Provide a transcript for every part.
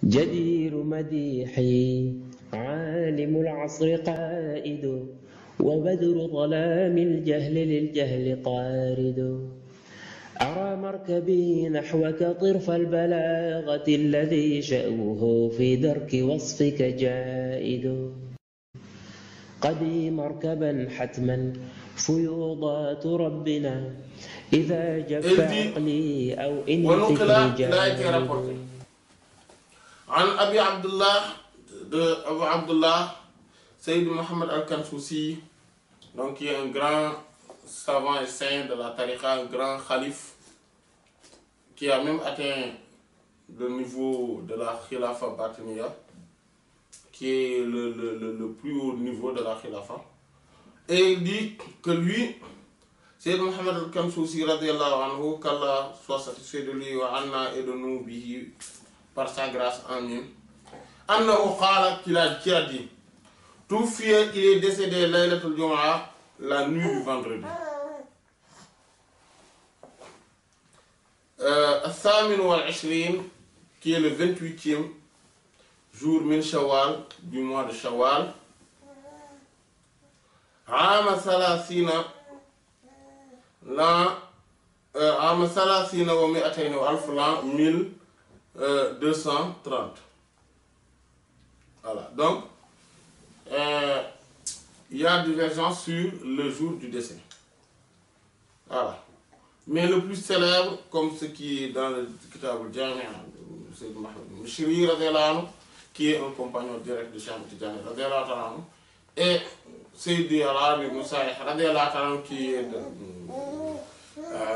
جدير مديحي عالم العصر قائد وبدر ظلام الجهل للجهل طارد أرى مركبي نحوك طرف البلاغة الذي شأوه في درك وصفك جائد قدي مركبا حتما فيوضات ربنا إذا جف عقلي أو إن فكري جائد. عن أبي عبد الله أبو عبد الله Sayyid Mohammed Al-Kanfousi, donc qui est un grand savant et saint de la tariqa, un grand calife qui a même atteint le niveau de la khilafa batiniya, qui est le plus haut niveau de la khilafa. Et il dit que lui, Sayyid Mohammed Al-Kanfousi radiyallahu anhu, qu'Allah soit satisfait de lui wa anna et de nous bihi par sa grâce en nous. Annahu qala, qu'il a dit, tout fier, il est décédé Laylatul Jumu'ah, la nuit du vendredi. Al-Thamin wal-Ishrin, qui est le 28e jour min Shawwal, du mois de Shawwal. Ama Salasina, l'an Ama Salasina wa mi'atayn wa alf, l'an 1230. Voilà, donc il y a divergence sur le jour du décès. Voilà. Mais le plus célèbre, comme ce qui est dans le Kitab al-Jami', c'est Mohammed Mishri radiyallahu anhu, qui est un compagnon direct de Cheikh Tidjani radiyallahu anhu, et Sayyidi al-Arabi ibn Sa'ih radiyallahu anhu, qui est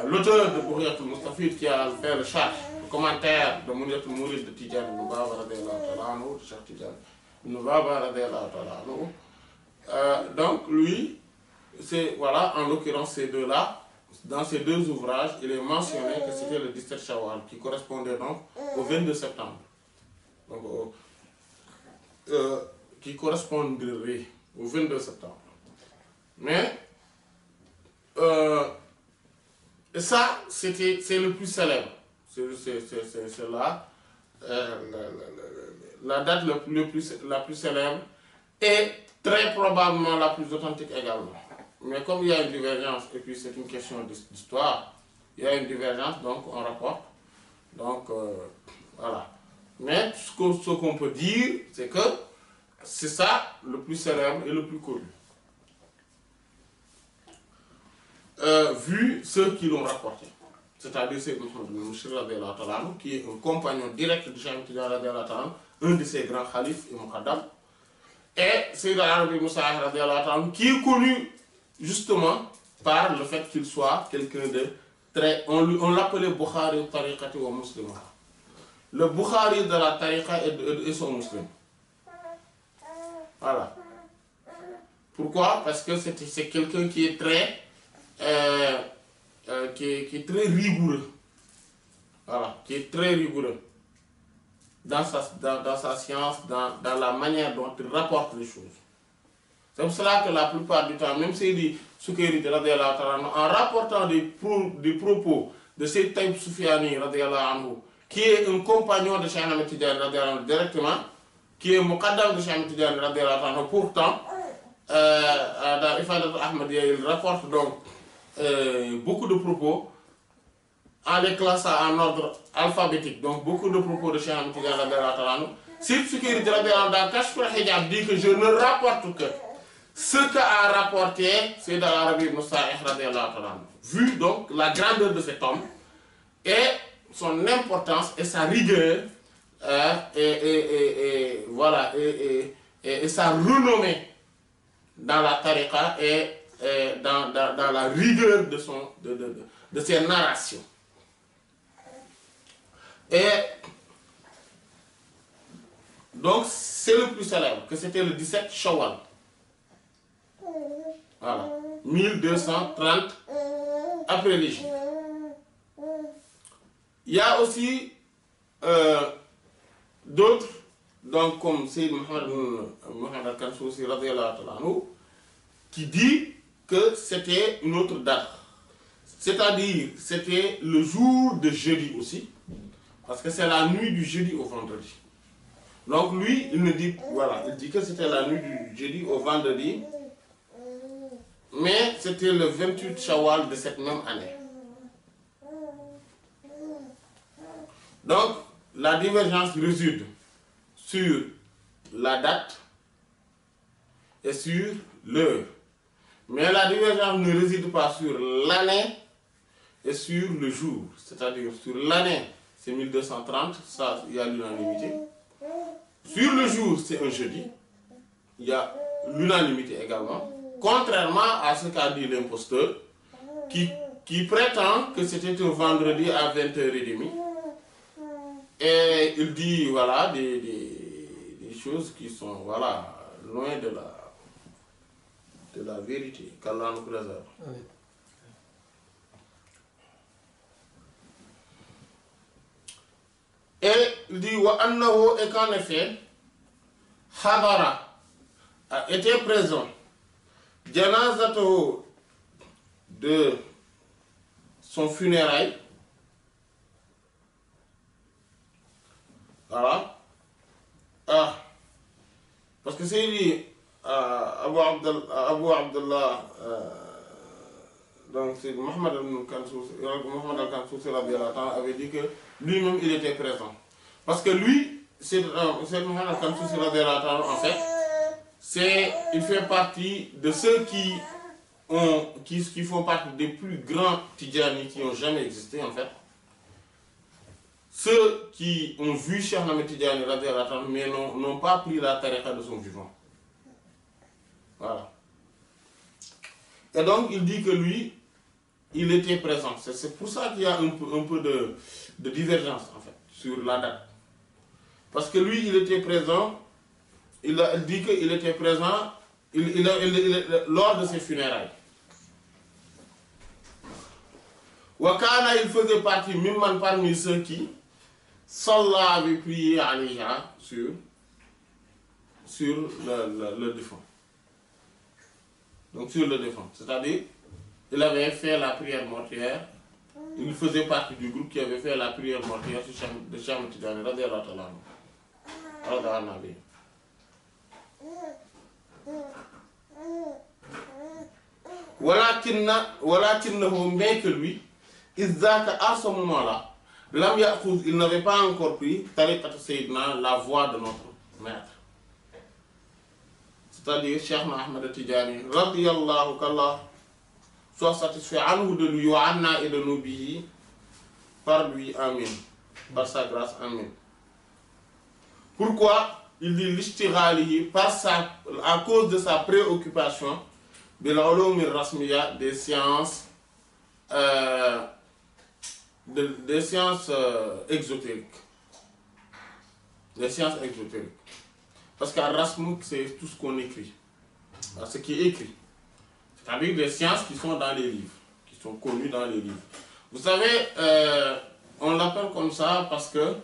l'auteur de Bughiyatul Mustafid, qui a fait le charh, le commentaire de Munyatul Mourid de Tidjani ibn Baba radiyallahu anhu, de Cheikh Tidjani ibn Baba radiyallahu anhu. Donc lui, c'est, voilà, en l'occurrence ces deux-là, dans ces deux ouvrages, il est mentionné que c'était le 17 Shawwal, qui correspondait donc au 22 septembre. Donc, qui correspondrait au 22 septembre. Mais, et ça, c'est le plus célèbre. C'est là, la date la plus célèbre et très probablement la plus authentique également. Mais comme il y a une divergence, et puis c'est une question d'histoire, il y a une divergence, donc on rapporte. Donc voilà. Mais ce qu'on peut dire, c'est que c'est ça le plus célèbre et le plus connu. Vu ceux qui l'ont rapporté. C'est-à-dire c'est Mohammed Mishri radiyallahu anhu, qui est un compagnon direct de Cheikh Tidjani radiyallahu anhu, un de ses grands khalifes et muqaddam. Et Sayyid al-Arabi ibn Sa'ih radiyallahu anhu, qui est connu justement par le fait qu'il soit quelqu'un de très... On l'appelait Bukhari tariqati wa muslima. Le Bukhari de la tariqa et son musulman. Voilà. Pourquoi? Parce que c'est quelqu'un qui est très... qui est très rigoureux. Voilà, qui est très rigoureux dans sa science, dans la manière dont il rapporte les choses. C'est pour cela que la plupart du temps, même Seydi Soukayrij radiyallahu anhu, en rapportant des propos de Sayyid Taïb Soufiani radiyallahu anhu, qui est un compagnon de Cheikh Ahmed Tidjani radiyallahu anhu directement, qui est muqaddam de Cheikh Ahmed Tidjani radiyallahu anhu, pourtant, dans Ifadatul Ahmadiyya, il rapporte donc beaucoup de propos en les classant en ordre alphabétique. Donc beaucoup de propos de Cheikh Ahmed Tidjani radiyallahu anhu. Sayyid Soukayrij radiyallahu anhu dans Kashf al-Hijab dit que je ne rapporte que ce qu'a rapporté Sayyid al-Arabi ibn Sa'ih radiyallahu anhu. Vu donc la grandeur de cet homme et son importance et sa rigueur voilà, et sa renommée dans la tariqa et dans la rigueur de ses narrations. Et donc c'est le plus célèbre, que c'était le 17 Shawwal. Voilà, 1230 après l'Hégire. Il y a aussi d'autres, donc comme Sayyid Mohammed Al-Kanfousi radiyallahu anhu, qui dit que c'était une autre date. C'est-à-dire, c'était le jour de jeudi aussi, parce que c'est la nuit du jeudi au vendredi. Donc lui, il me dit, voilà, il dit que c'était la nuit du jeudi au vendredi, mais c'était le 28 Shawwal de cette même année. Donc, la divergence réside sur la date et sur l'heure. Mais la divergence ne réside pas sur l'année et sur le jour. C'est-à-dire sur l'année, c'est 1230, ça, il y a l'unanimité. Sur le jour, c'est un jeudi. Il y a l'unanimité également. Contrairement à ce qu'a dit l'imposteur, qui prétend que c'était un vendredi à 20h30. Et il dit, voilà, des choses qui sont, voilà, loin de la vérité. Qu'Allah nous préserve. Oui. Et il dit, wa annahu, et qu'en effet, Hadara a été présent, Janazatahu, de son funérail. Voilà. Ah. Parce que c'est lui, Abu Abdullah, donc c'est Mohamed al-Kansoussi avait dit que lui-même il était présent. Parce que lui, c'est Mohamed al-Kansoussi, en fait, il fait partie de ceux qui font partie des plus grands Tidjani qui ont jamais existé en fait. Ceux qui ont vu Cheikh Ahmed Tidjani mais n'ont pas pris la tariqa de son vivant. Voilà. Et donc il dit que lui, il était présent. C'est pour ça qu'il y a un peu de divergence en fait sur la date. Parce que lui, il était présent, il dit qu'il était présent lors de ses funérailles. Wakana, il faisait partie, même parmi ceux qui, Sallah avait prié Alayha sur le défunt. Donc sur le défunt. C'est-à-dire, il avait fait la prière mortuaire. Il faisait partie du groupe qui avait fait la prière mortuaire de Cheikh Ahmed Tidjani, radiyallahu anhu. Walakinnahu, mais que lui, à ce moment-là, il n'avait pas encore pris tariqat Sayyidina, la voix de notre maître. C'est-à-dire Cheikh Ahmed Tidjani, radiyallahu qu'Allah soit satisfait anhu de lui, wa anna et de nous bihi, par lui, amin. Par sa grâce, amin. Pourquoi? Il dit l'ishtighalihi, à cause de sa préoccupation, bil ulum rasmiya, des sciences exotériques. Des sciences exotériques. Parce qu'à Rasmuk, c'est tout ce qu'on écrit. Ce qui est écrit. C'est-à-dire des sciences qui sont dans les livres, qui sont connues dans les livres. Vous savez, on l'appelle comme ça parce que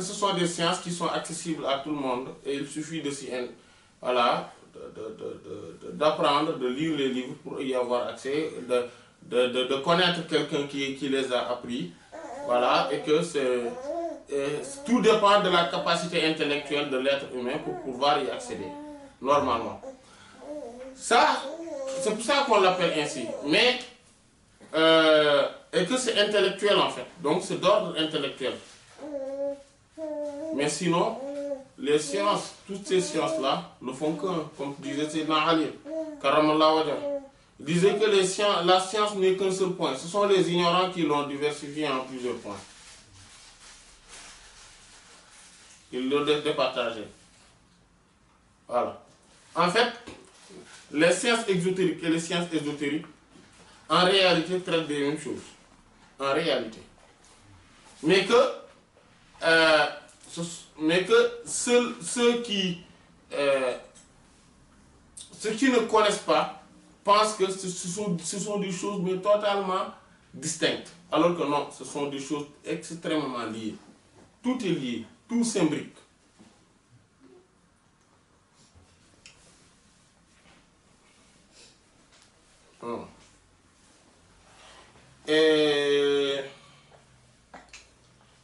ce sont des sciences qui sont accessibles à tout le monde et il suffit d'apprendre, de lire les livres pour y avoir accès, de connaître quelqu'un qui les a appris, voilà, et que tout dépend de la capacité intellectuelle de l'être humain pour pouvoir y accéder, normalement. Ça, c'est pour ça qu'on l'appelle ainsi, mais, et que c'est intellectuel en fait, donc c'est d'ordre intellectuel. Mais sinon, les sciences, toutes ces sciences-là ne font qu'un, comme disait Sayyidina Ali, Karamallahu wajhah. Il disait que la science n'est qu'un seul point. Ce sont les ignorants qui l'ont diversifié en plusieurs points. Ils l'ont départagé. Voilà. En fait, les sciences exotériques et les sciences ésotériques, en réalité, traitent des mêmes choses. En réalité. Mais que ceux qui ne connaissent pas pensent que ce sont des choses mais totalement distinctes. Alors que non, ce sont des choses extrêmement liées. Tout est lié, tout s'imbrique.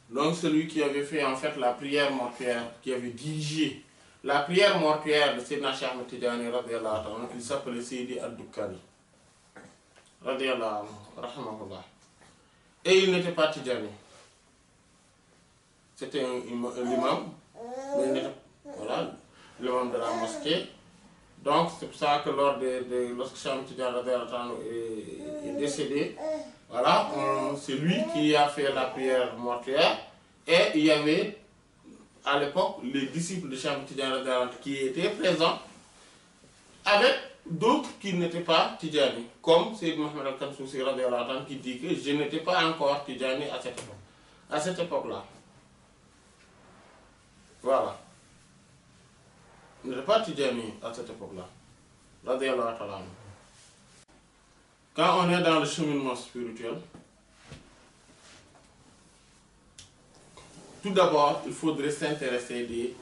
Donc celui qui avait fait en fait la prière mortuaire, qui avait dirigé la prière mortuaire de Sayyidina Cheikh Ahmed Tidiane radiyallahu anhu, il s'appelait Seydi Ad-Dukkani radiyallahu anhu, rahimahullah. Et il n'était pas Tidjani. C'était un imam, mais il n'était voilà, l'imam de la mosquée. Donc c'est pour ça que lorsque Cheikh Ahmed Tidiane radiyallahu anhu est décédé, voilà, c'est lui qui a fait la prière mortuaire. Et il y avait à l'époque les disciples de Cheikh Ahmed Tidiane radiyallahu anhu qui étaient présents avec d'autres qui n'étaient pas Tidjani, comme Seyyid Mohamed Al-Kansoussi radiyallahu anhu qui dit que je n'étais pas encore Tidjani à cette époque. À cette époque-là. Voilà. Je n'étais pas Tidjani à cette époque-là. Radiyallahu anhu. Quand on est dans le cheminement spirituel, tout d'abord, il faudrait s'intéresser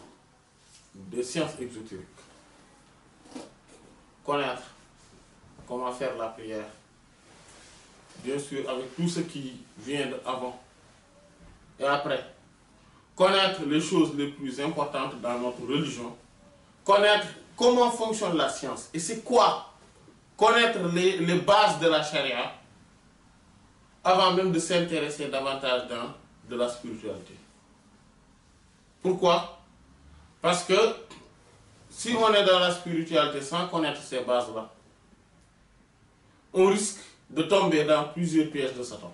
des sciences exotériques. Connaître comment faire la prière. Bien sûr, avec tout ce qui vient avant et après. Connaître les choses les plus importantes dans notre religion. Connaître comment fonctionne la science. Et c'est quoi? Connaître les bases de la charia avant même de s'intéresser davantage dans de la spiritualité. Pourquoi? Parce que si on est dans la spiritualité sans connaître ces bases-là, on risque de tomber dans plusieurs pièges de Satan.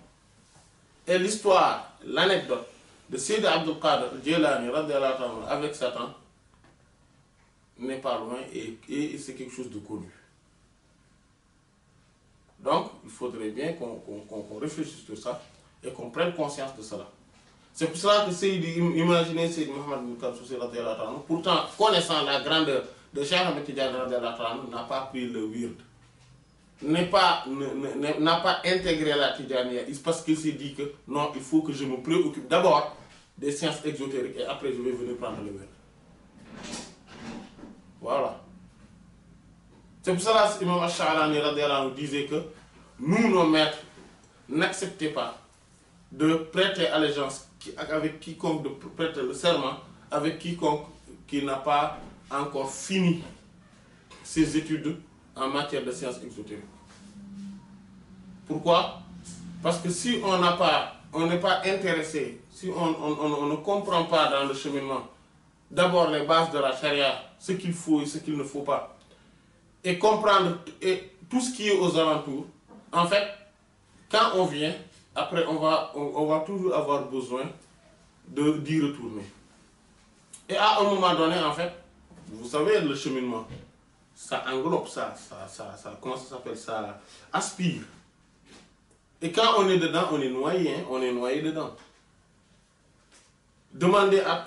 Et l'histoire, l'anecdote de Sayyid Abdul Qadir Jilani radiyallahu anhu avec Satan n'est pas loin et c'est quelque chose de connu. Donc, il faudrait bien qu'on réfléchisse sur ça et qu'on prenne conscience de cela. C'est pour cela que imaginez Seyyid Mohamed Al-Kansoussi radiyallahu anhu, pourtant connaissant la grandeur de Cheikh Ahmed Tidiane radiyallahu anhu, n'a pas pris le wird, n'a pas intégré la Tidjaniya, parce qu'il s'est dit que non, il faut que je me préoccupe d'abord des sciences exotériques et après je vais venir prendre le wird. Voilà. C'est pour cela que Imam Ash-Sha'rani radiyallahu anhu disait que nous, nos maîtres, n'acceptez pas de prêter allégeance avec quiconque, de prêter le serment avec quiconque qui n'a pas encore fini ses études en matière de sciences exotériques. Pourquoi? Parce que si on n'est pas intéressé, si on ne comprend pas dans le cheminement d'abord les bases de la charia, ce qu'il faut et ce qu'il ne faut pas, et comprendre tout ce qui est aux alentours, en fait, quand on vient, après on va toujours avoir besoin d'y retourner. Et à un moment donné, en fait, vous savez, le cheminement, ça englobe, comment ça s'appelle, ça aspire. Et quand on est dedans, on est noyé, hein, on est noyé dedans. Demandez à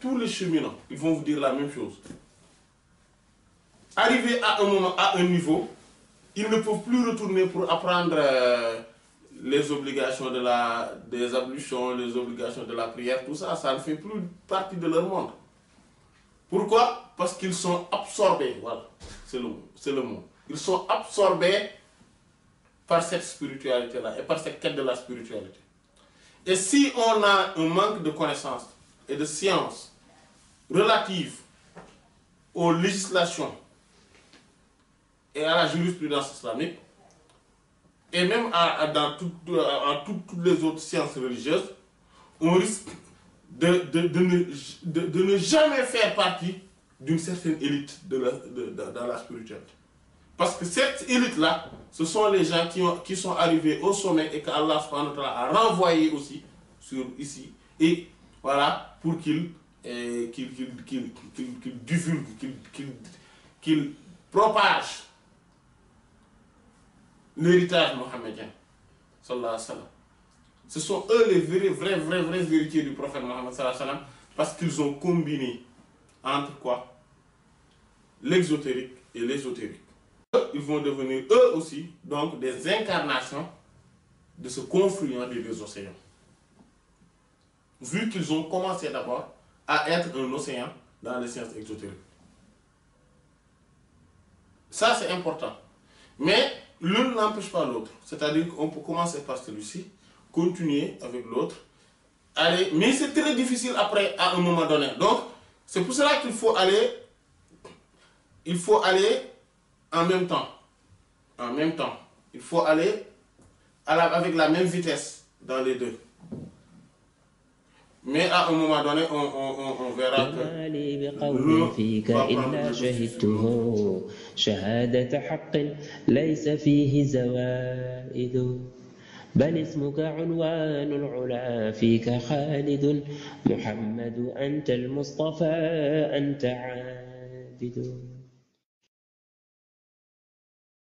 tous les cheminants, ils vont vous dire la même chose. Arrivé à un moment, à un niveau, ils ne peuvent plus retourner pour apprendre les obligations des ablutions, les obligations de la prière, tout ça, ça ne fait plus partie de leur monde. Pourquoi? Parce qu'ils sont absorbés, voilà, c'est le mot. Ils sont absorbés par cette spiritualité-là et par cette quête de la spiritualité. Et si on a un manque de connaissances et de sciences relatives aux législations et à la jurisprudence islamique, et même dans toutes les autres sciences religieuses, on risque de ne jamais faire partie d'une certaine élite dans la spiritualité. Parce que cette élite-là, ce sont les gens qui sont arrivés au sommet et qu'Allah subhanahu wa ta'ala a renvoyé aussi ici. Et voilà, pour qu'ils divulguent, qu'ils propagent l'héritage mohammedien. Sallallahu alayhi wa sallam. Ce sont eux les vrais héritiers du prophète Mohammed sallallahu alayhi wa sallam, parce qu'ils ont combiné entre quoi? L'exotérique et l'ésotérique. Ils vont devenir eux aussi donc des incarnations de ce confluent des deux océans. Vu qu'ils ont commencé d'abord à être un océan dans les sciences exotériques. Ça c'est important. Mais l'un n'empêche pas l'autre. C'est-à-dire qu'on peut commencer par celui-ci, continuer avec l'autre, aller, mais c'est très difficile après à un moment donné. Donc, c'est pour cela qu'il faut aller en même temps. En même temps. Il faut aller avec la même vitesse dans les deux. Mais à un moment donné, on verra que وما لي بقول فيك إلا شهدته شهادة حق ليس فيه زوائد بل اسمك عنوان العلا فيك خالد محمد أنت المصطفى أنت عابد